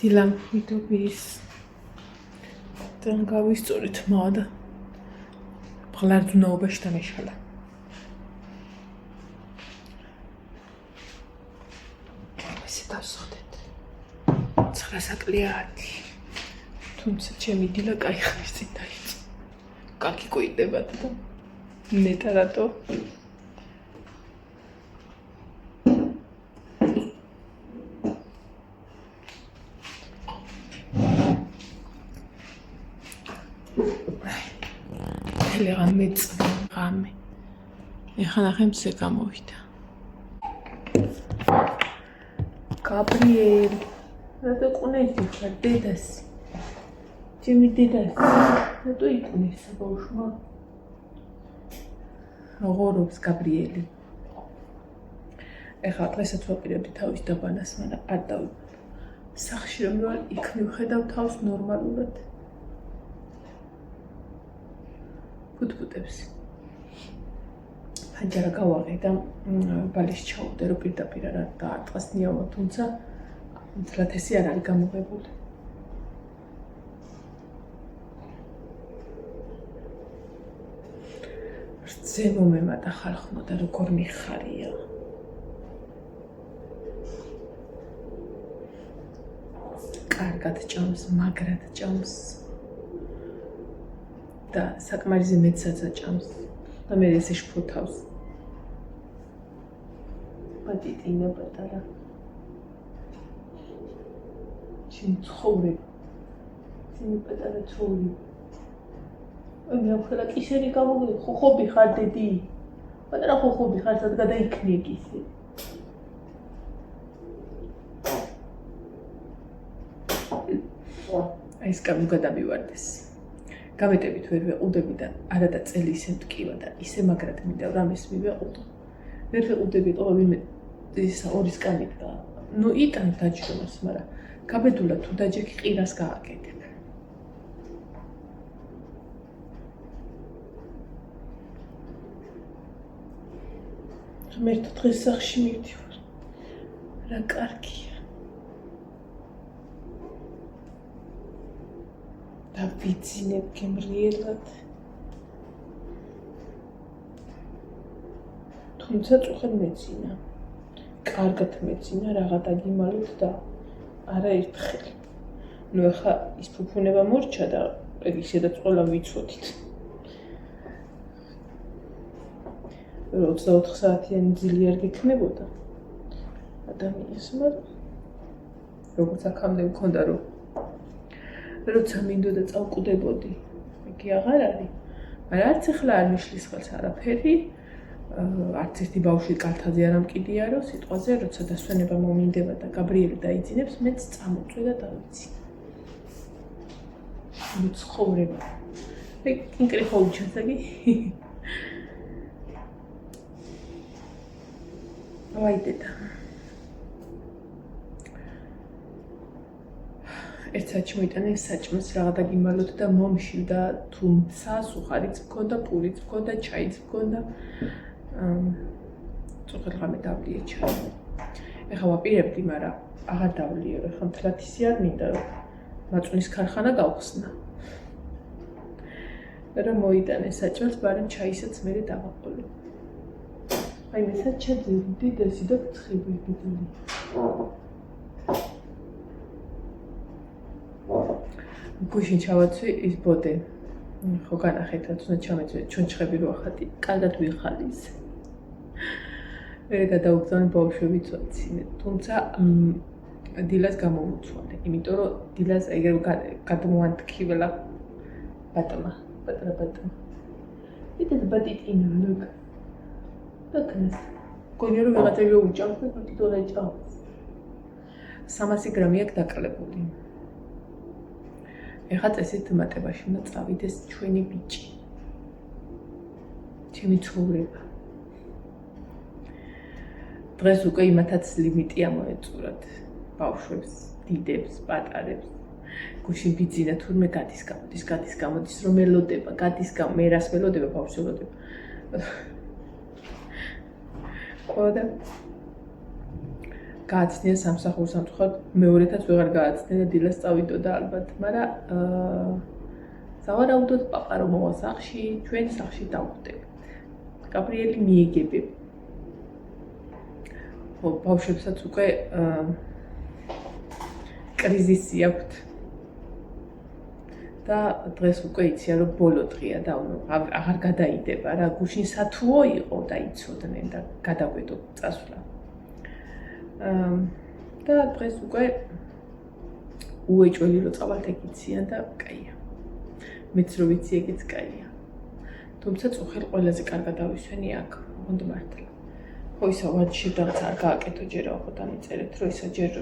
დილამ ვიდობის თან გავისწორეთ მადა ბღლარდუნაობაში დამეშალა ესე დავსხდეთ 9 საკლიათი თუმცა ჩემი დილა კაი ხნის წინ დაიწყო კაკი ყიდებათ და ნეტა რატო ლეგამეც გამე ეხლა ნახემსე გამოვიდა გაბრიელი რატო ყუნეში ხარ დედას ჩემი დედას რატო იყვნეს ბავშვმა აღორობს გაბრიელი ეხლა დღესაც ვაპირებდი თავის დაბანას მაგრამ არ დავიბანო სახში რომ ვარ იქ მივხედავ თავს ნორმალურად ფუტფუტებს ფანჯარა გავაღე და ბალიშ ჩაუვდე რომ პირდაპირ არ დაარტყას ნიავმა თუმცა თლათესი არ არის გამოღებული რძე მომემატა ხალხმა და როგორ მიხარია კარგად ჭამს მაგრად ჭამს და საკმარისი მეცაც აჭამს და მე ესე შფოთავს პატიტინა პატარა ჩემი ცხოვრება ჩემი პატარა ცხოვრება მე ახლა კისერი გამოგდი ხოხობი ხარ დედი პატარა ხოხობი ხარ სად გადაიქნიე კისერი აი ეს კაბი გადამივარდეს გამეტებით ვერ ვეყუდები და არადა წელი ისე მტკივა და ისე მაგრად მინდა რამეს მივეყუდო ვერ ვეყუდები ყოლა ვინმე ისა ორის კანით და ნუ იტან დაჯდომას მაგრამ გაბედულა თუ დაჯექი ყირას გააკეთებ ღმერთო დღეს სახში მივდივარ რა კარგია და ვიცინებ გემრიელად თუმცა წუხად მეცინა კარგად მეცინა რაღა დაგიმალოთ და არაერთხელ ნუ ახლა ის ფუფუნება მორჩა და ეგ ისედაც ყველა ვიცოდით 24 საათიანი ძილი არ გექნებოდა ადამიანს მაგრამ როგორც აქამდე მქონდა რომ როცა მინდოდა წავკვდებოდი, იგი აღარ არის. მაგრამ არც ახლა არ მიშლის ხელს არაფერი, არც ერთი ბავშვი კალთაზე არ ამკიდია, რომ სიტყვაზე როცა დასვენება მომინდება და გაბრიელი დაიძინებს, მეც წამოწვე და დავიცინე. მოცხოვრება. ეგ ინკრიხოლ ჩასაგი. აი დედა. ერთ საათში მოიტანა საჭმელს რაღა დაგიმალოთ და მომშივდა თუმცა სუხარიც მქონდა, პურიც მქონდა, ჩაიც მქონდა. წუხად ღამე დავლიე ჩაი. ეხლა ვაპირებდი, მაგრამ აღარ დავლიე, ეხლა მთლათისი არ მინდა რომ მაწვნის ქარხანა გავხსნა. რომ მოიტანე საჭმელს, მაგრამ ჩაისაც მერე დავაყოლე. აი მე საჭმელი დიდესი და ცხიბი დიდული. გუშინ ჩავაცვი ის ბოდე ხო განახეთ რაც უნდა ჩამეწვე ჩონჩხები რო ახატი კარგად ვიხალი ის მე გადავგზავნე ბავშვებიც ვაცინე თუმცა დილას გამოვუცვალე იმიტომ რომ დილას ეგრე გადმოანტკიველა ბატმა პატარა ბატმა იტეთ ბატიტინა ლუკ დაკნეს გონიო რომ ვიღაცა უჭამს და თვითონ ეჭამს 300 გრამი აქვს დაკლებული ეხლა წესით მატებაში უნდა წავიდეს ჩვენი ბიჭი. ჩემი ცხოვრება. დღეს უკვე იმათაც ლიმიტი ამოეწურათ. ბავშვებს, დიდებს, პატარებს. გუშინ ბიძინა თურმე გადის გამოდის რომ ელოდება, გადის მე რას ველოდება ბავშვს ელოდება. ხოდა გააცნია სამსახურს სამწუხაროდ მეორეთაც ვეღარ გააცნია და დილას წავიდოდა ალბათ, მაგრამ სავარაუდოდ პაპა რომ მოვა სახლში, ჩვენ სახლში დავხვდებით. გაბრიელი მიიგებები. ხო, ბავშვებსაც უკვე კრიზისი აქვთ. და დღეს უკვე იციან რომ ბოლო დღეა და აღარ გადაიდება რა, გუშინ სათუო იყო და იცოდნენ და გადაგვედო წასვლა. და დღეს უკვე უეჭველი რო წავალთ ეგ იციან და კაია. მეც რო ვიცი ეგეც კაია. თუმცა წუხელ ყველაზე კარგად ავისვენი აქ, ოღონდ მართლა. ხო ისა ვარჯიში რაღაც არ გააკეთო ჯერა ხო დამიწერეთ რომ ისა ჯერ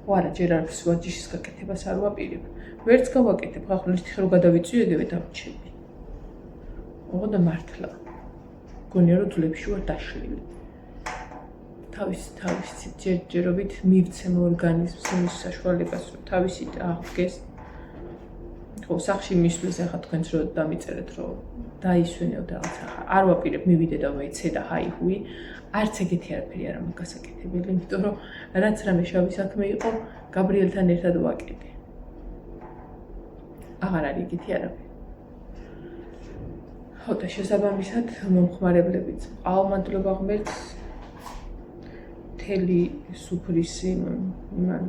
არა ჯერ არის ვარჯიშის გაკეთებას არ ვაპირებ. ვერც გავაკეთებ, ხახლა ერთი ხრო გადავიწვიეგები დავჩები. ოღონდ მართლა. გონია რომ ძვლებში ვარ დაშლილი. თავისი ჯერჯერობით მივცემ ორგანიზმს იმის საშუალებას რომ თავისით აღდგეს. ხო სახში მისვლის ახლა თქვენს რო დამიწერეთ რომ დაისვენებთ რაღაც ახლა არ ვაპირებ მივიდე და მეცე და ჰაი-ჰუი არც ეგეთი არაფერი არ მაქვს გასაკეთებელი, იმიტომ რომ რაც რამე შავი საქმე იყო, გაბრიელთან ერთად ვაკეთე. აღარ არის ეგეთი არაფერი. ხო და შესაბამისად მომხმარებლებიც ყავმადლობა ღმერთს მთელი სუფრისი იმან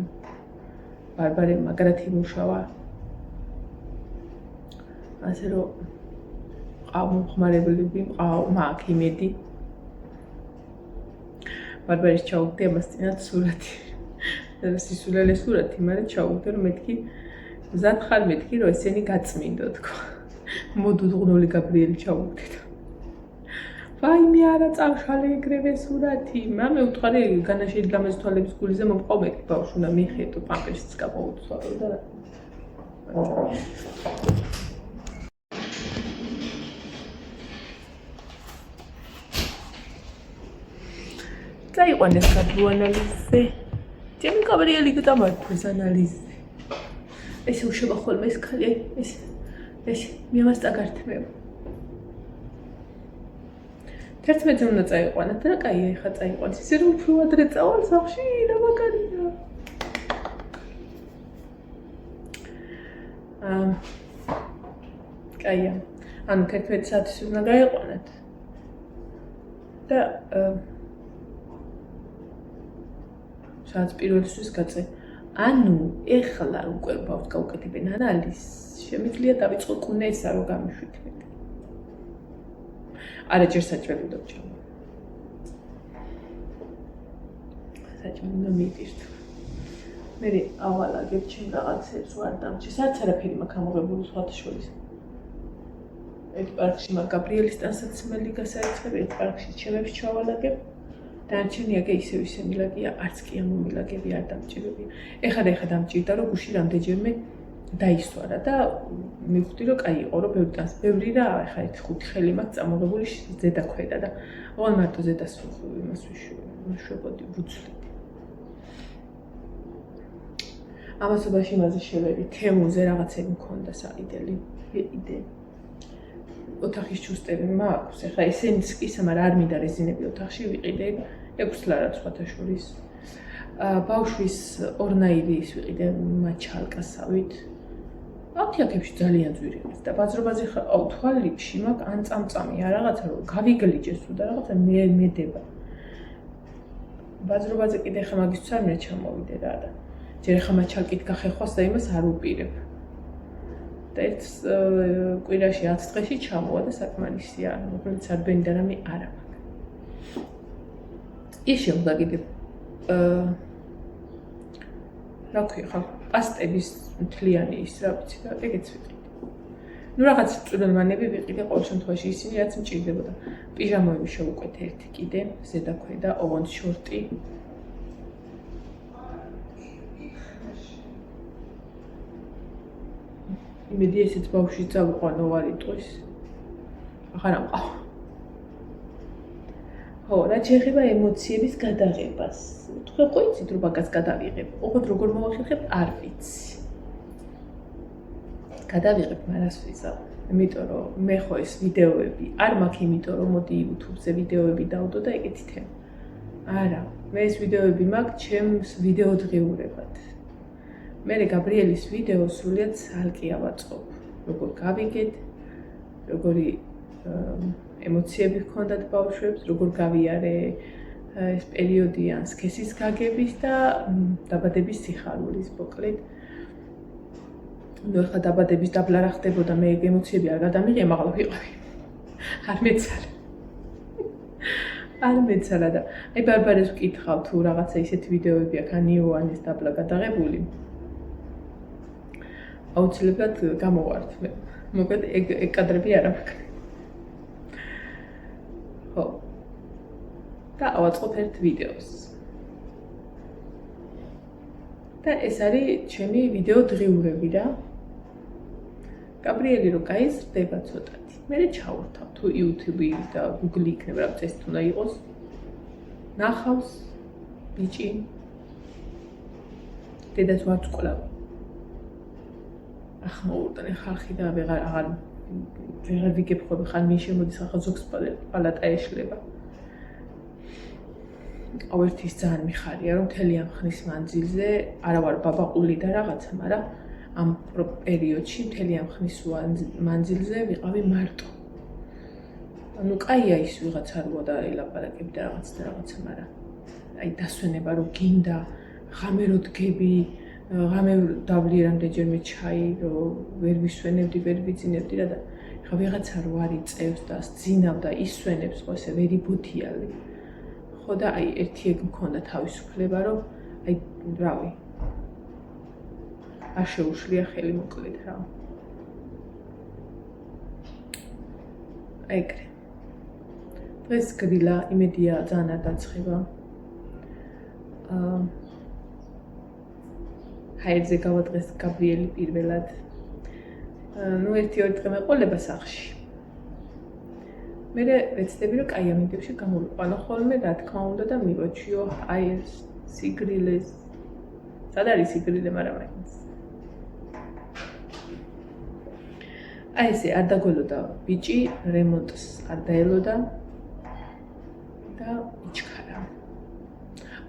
ბარბარე მაგრად იმუშავა. ასე რომ ყავმომხმარებლები მაქვს იმედი. ბარბარის ჩაუგდე ამას წინათ სურათი. სისულელე სურათი, მაგრამ ჩაუგდე რომ მეთქი მზად ხარ მეთქი რომ ესენი გაწმინდო თქო. მოდუღნული გაბრიელი ჩაუგდე. ვაიმე არა წავშალე ეგრევე სურათი. მამე უთხარი განაშელი გამეს თვალების გულიზე მომყავ მეთქი ბავშვი უნდა მიხედო პამპერსიც გამოუცვალო და წაიყვანეს გადუ ანალიზზე. ჩემი გაბრიელი გადამართვეს ანალიზზე. ეს უშება ხოლმე ეს ხალი ეს მიამასწაგართმევ. 11-ზე უნდა წაიყვანათ და კაია ეხა წაიყვანეს. ისე რომ უფრო ადრე წავალ სახლში რა მაგარია. კაია. ანუ 11 საათის უნდა გაიყვანათ. და სადაც პირველისთვის გაწე. ანუ ეხლა უკვე ბავშვს გავუკეთებენ ანალიზს. შემიძლია დავიწყო კუნესა რომ გამიშვით მე. არა ჯერ საჭმელი უნდა ვჭამო. საჭმელი უნდა მივიდეთ. მე ავალაგებ ჩემ რაღაცებს ვარ დამჭი. სადაც არაფერი მაქვს ამოღებული სხვათა შორის. ერთ პარკში მაგ გაბრიელის ტანსაცმელი გასაეცხები, ერთ პარკში ჩემებს ჩავალაგებ. დანარჩენი აგე ისევ მილაგია, არც კი ამომილაგები არ დამჭირები. ეხლა დამჭირდა რომ გუში რამდენჯერმე დაისვარა და მივხვდი რომ კაი იყო რომ ბევრი რა ეხლა ერთი 5 ხელი მაქვს წამოღებული ზედა ქვედა და ოღონ მარტო ზედას იმას ვიშვებოდი ვუცვლიდი. ამასობაში იმაზე შევედი თემუზე რაღაცები მქონდა საიდელი იდე. ოთახის ჩუსტები მაქვს. ეხლა ესენიც კი სამარ არ მინდა რეზინები ოთახში ვიყიდე 6 ლარად სხვათა შორის. ბავშვის ორნაირი ის ვიყიდე მაჩალკასავით. აფთიაქებში ძალიან ძვირია და ბაზრობაზე თვალებში მაქვს ან წამწამია რაღაცა რომ გავიგლიჯეს თუ და რაღაცა მედება. ბაზრობაზე კიდე ხა მაგისთვის არ მინდა ჩამოვიდე რა და ჯერ ხა მაჩალკით გახეხვას და იმას არ უპირებ. და ერთ კვირაში 10 დღეში ჩამოვა და საკმარისია, მოკლედ სარბენი და რამე არა მაქვს. ის შემდგა კიდე რა ქვია ხა პასტების მთლიანი ის რა ვიცი და ეგეც ვიყიდე. ნუ რაღაც წვრილმანები ვიყიდე ყოველ შემთხვევაში ისინი რაც მჭირდებოდა. პიჟამოები შევუკვეთე ერთი კიდე, ზედა ქვედა, ოღონდ შორტი. იმედი ესეც ბავშვი წავიყვანო ვარი ტყვის. აღარ ამყავ. ხო, რა შეიძლება ემოციების გადაღებას. თქვენ ხო იცით რომ მაგას გადავიღებ? ოღონდ როგორ მოვახერხებ არ ვიცი. გადავიღებ, მაგრამ ვიზავ. იმიტომ რომ მე ხო ეს ვიდეოები არ მაქვს, იმიტომ რომ მოდი YouTube-ზე ვიდეოები დავდო და ეგეთი თემა. არა. მე ეს ვიდეოები მაქვს ჩემს ვიდეო დღიურებად. მე გაბრიელის ვიდეო სრულიად ცალკე ავაწყობ. როგორ გავიგეთ, როგორი ემოციები ჰქონდათ ბავშვებს, როგორ გავიარე ეს პერიოდი ან სქესის გაგების და დაბადების სიხარულის მოკლედ. ნუ ახლა დაბადების დაბლა რა ხდებოდა, მე ემოციები არ გადამიღია, მაგრამ ვიყავი. არ მეცალა. არ მეცალა და აი ბარბარეს ვკითხავ თუ რაღაცა ისეთ ვიდეოები აქვს ან იოანეს დაბლა გადაღებული. აუცილებლად გამოვართ მე. მოკლედ ეგ კადრები არ მაქვს. ხო. და ავაწყობ ერთ ვიდეოს. და ეს არის ჩემი ვიდეო დღიურები რა. გაბრიელი რო გაიზრდება ცოტათი. მე ჩავართავ თუ YouTube და Google იქნება რა წესი უნდა იყოს. ნახავს ბიჭი. დედაც ვარწკვლავ. ახმოურდნე ხალხი და აღარ ვიგებ ხოლმე ხან მინ შემოდის ახლა ზოგს პალატა ეშლება. ყოველთვის ძალიან მიხარია რომ მთელი ამ ხნის მანძილზე არა ვარ ბაბაყული და რაღაცა, მაგრამ ამ პერიოდში მთელი ამ ხნის მანძილზე ვიყავი მარტო. ანუ კაია ის ვიღაცა როა და ელაპარაკები და რაღაცა, მაგრამ აი დასვენება რომ გინდა ღამე რო დგები, ღამე დავლი რამდენჯერმე ჩაი, რომ ვერ ვისვენებდი, ვერ ვიძინებდი რა და ხა ვიღაცა რო არ იწევს და სძინავ და ისვენებს ხო ესე ვერ იბუთიალი. ხო და აი ერთი ეგ მქონდა თავისუფლება რომ აი რავი არ შეუშლია ხელი მოკლედ რა. ეგრე. დღეს გრილა იმედია ძალიან არ დაცხება. ჰაერზე გავა დღეს გაბრიელი პირველად. ნუ 1-2 დღე მეყოლება სახლში. მე ვეცდები რომ კაი ამინდებში გამოვიყვანო ხოლმე, რა თქმა უნდა და მივაჩიო ჰაერს, სიგრილეს. სად არის სიგრილე, მაგრამ მაინც. აი ესე არ დაგველოდა ბიჭი, რემონტს არ დაელოდა და იჩქარა.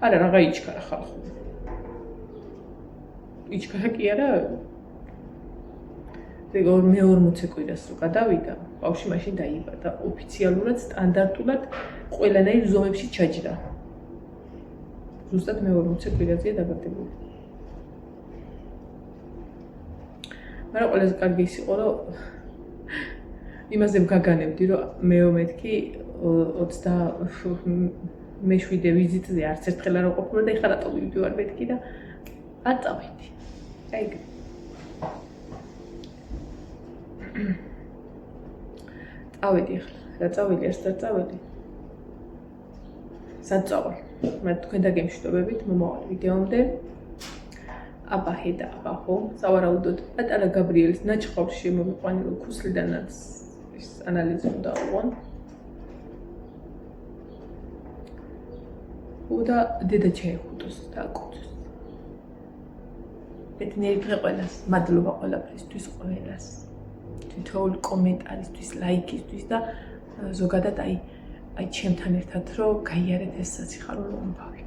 არა, რაღა იჩქარა ხალხო. იჩქარა კი არა. როგორ მე-40 კვირას რო გადავიდა, ბავშვი მაშინ დაიბადა. ოფიციალურად, სტანდარტულად ყველანაირ ზომებში ჩაჯდა. ზუსტად მე-40 კვირაზეა დაბადებული. მაგრამ ყველაზე კარგი ის იყო, რომ იმაზე ვგაგანებდი, რომ მე-10 მეთქი 27 ვიზიტზე არც ერთხელ არ ვყოფილა და ეხლა რატო ვივდივარ მეთქი და არ წავედი. ეგ წავედი ახლა, რა წავედი, არც არ წავედი. სად წავალ? მე თქვენ დაგემშვიდობებით მომავალ ვიდეომდე. აბაჰე და აბაჰო, სავარაუდოდ პატარა გაბრიელის ნაჩხავში მომიყვანი რომ ქუსლიდანაც ის ანალიზი უნდა აღვან. და დედა ჩაიხუტოს და აკუთოს. ბედნიერი დღე ყველას, მადლობა ყველაფრისთვის ყველას. თითოეული კომენტარისთვის, ლაიქისთვის და ზოგადად აი ჩემთან ერთად რომ გაიარეთ ეს სასიხარულო ამბავი.